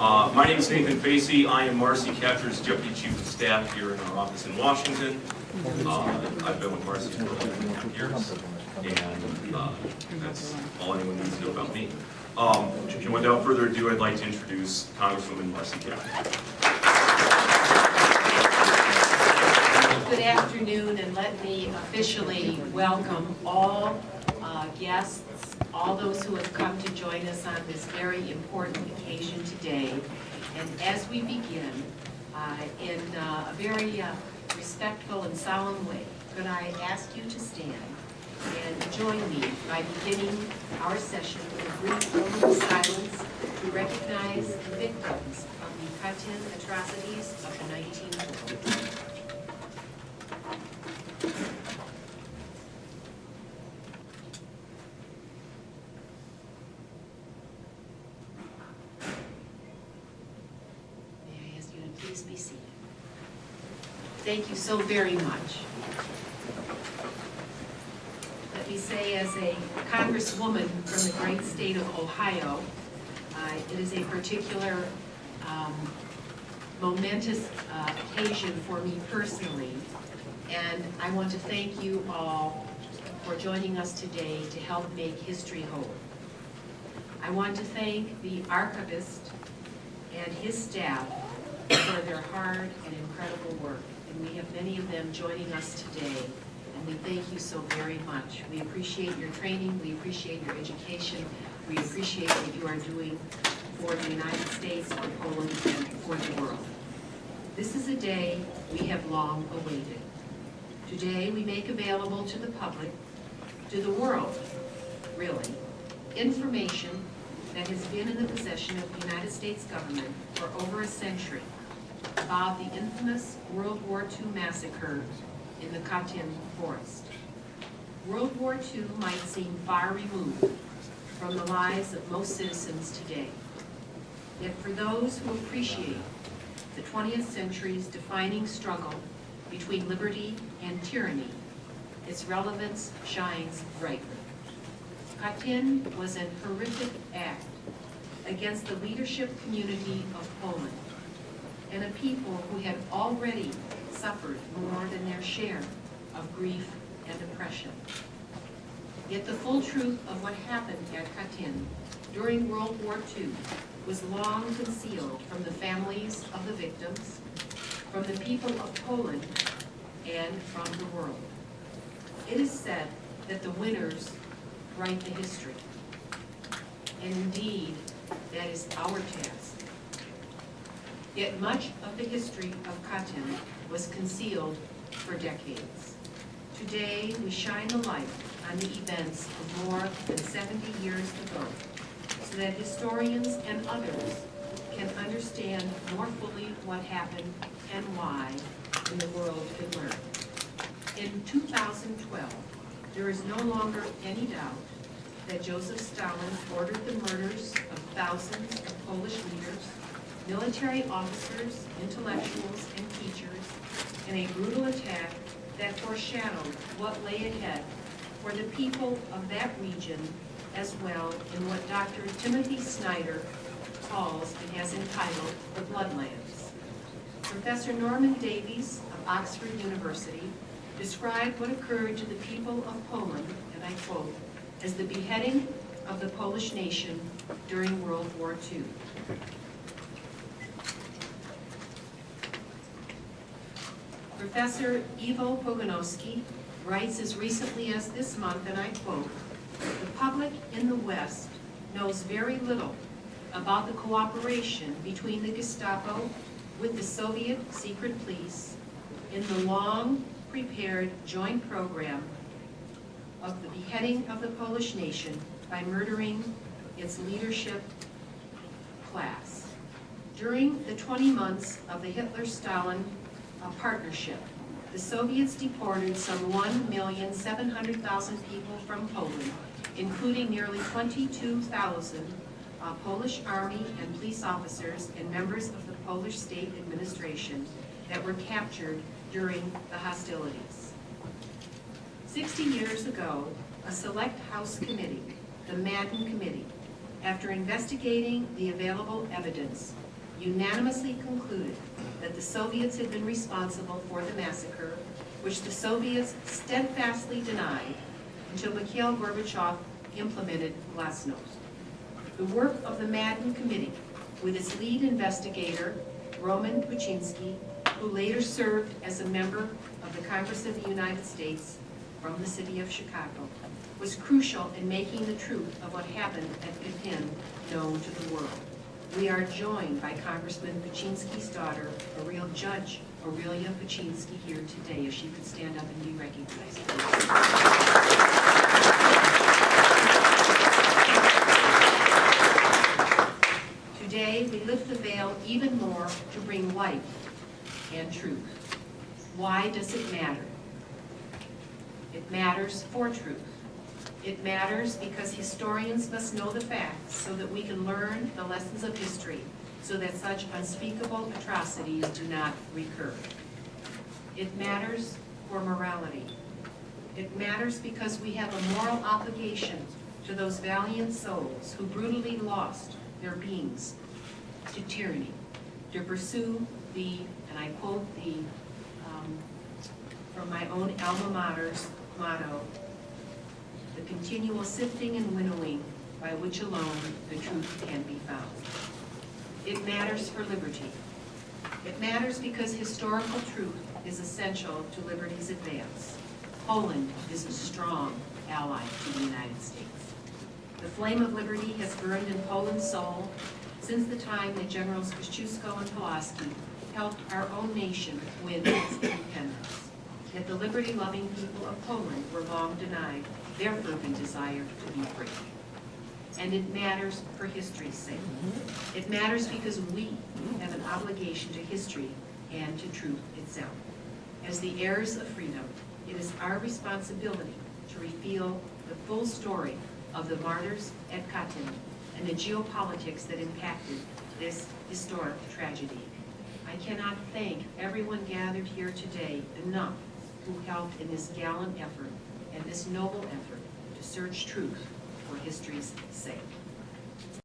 My name is Nathan Facey. I am Marcy, Kaptur's Deputy Chief of Staff here in our office in Washington. I've been with Marcy for over 2.5 years, and that's all anyone needs to know about me. And without further ado, I'd like to introduce Congresswoman Marcy Katyn. Good afternoon, and let me officially welcome all guests, all those who have come to join us on this very important occasion today. And as we begin, in a very respectful and solemn way, could I ask you to stand and join me by beginning our session with a brief moment of silence to recognize the victims of the Katyn atrocities of the 1940s. Please be seated. Thank you so very much. Let me say, as a congresswoman from the great state of Ohio, it is a particular momentous occasion for me personally, and I want to thank you all for joining us today to help make history whole. I want to thank the archivist and his staff for their hard and incredible work. And we have many of them joining us today, and we thank you so very much. We appreciate your training, we appreciate your education, we appreciate what you are doing for the United States, for Poland, and for the world. This is a day we have long awaited. Today we make available to the public, to the world, really, information that has been in the possession of the United States government for over a century about the infamous World War II massacre in the Katyn forest. World War II might seem far removed from the lives of most citizens today. Yet for those who appreciate the 20th century's defining struggle between liberty and tyranny, its relevance shines brightly. Katyn was an horrific act against the leadership community of Poland, and a people who had already suffered more than their share of grief and oppression. Yet the full truth of what happened at Katyn during World War II was long concealed from the families of the victims, from the people of Poland, and from the world. It is said that the winners write the history, and indeed, that is our task. Yet much of the history of Katyn was concealed for decades. Today, we shine the light on the events of more than 70 years ago, so that historians and others can understand more fully what happened and why, and the world can learn. In 2012, there is no longer any doubt that Joseph Stalin ordered the murders of thousands of Polish leaders, military officers, intellectuals, and teachers in a brutal attack that foreshadowed what lay ahead for the people of that region, as well in what Dr. Timothy Snyder calls and has entitled the Bloodlands. Professor Norman Davies of Oxford University described what occurred to the people of Poland, and I quote, as the beheading of the Polish nation during World War II. Professor Iwo Pogonowski writes as recently as this month, and I quote, "The public in the West knows very little about the cooperation between the Gestapo with the Soviet secret police in the long-prepared joint program of the beheading of the Polish nation by murdering its leadership class. During the 20 months of the Hitler-Stalin partnership, the Soviets deported some 1,700,000 people from Poland, including nearly 22,000 Polish army and police officers and members of the Polish state administration that were captured during the hostilities. 60 years ago, a select House committee, the Madden Committee, after investigating the available evidence, unanimously concluded that the Soviets had been responsible for the massacre, which the Soviets steadfastly denied until Mikhail Gorbachev implemented glasnost. The work of the Madden Committee, with its lead investigator, Roman Kuczynski, who later served as a member of the Congress of the United States from the city of Chicago, was crucial in making the truth of what happened at Katyn known to the world. We are joined by Congressman Kuczynski's daughter, a real Judge Aurelia Kuczynski, here today. If she could stand up and be recognized. Today, we lift the veil even more to bring light and truth. Why does it matter? It matters for truth. It matters because historians must know the facts so that we can learn the lessons of history so that such unspeakable atrocities do not recur. It matters for morality. It matters because we have a moral obligation to those valiant souls who brutally lost their beings to tyranny, to pursue the, and I quote from my own alma mater's motto, the continual sifting and winnowing by which alone the truth can be found. It matters for liberty. It matters because historical truth is essential to liberty's advance. Poland is a strong ally to the United States. The flame of liberty has burned in Poland's soul since the time that Generals Kosciuszko and Pulaski helped our own nation win its independence. Yet the liberty-loving people of Poland were long denied their fervent desire to be free. And it matters for history's sake. It matters because we have an obligation to history and to truth itself. As the heirs of freedom, it is our responsibility to reveal the full story of the martyrs at Katyn and the geopolitics that impacted this historic tragedy. I cannot thank everyone gathered here today enough who helped in this gallant effort and this noble effort to search truth for history's sake.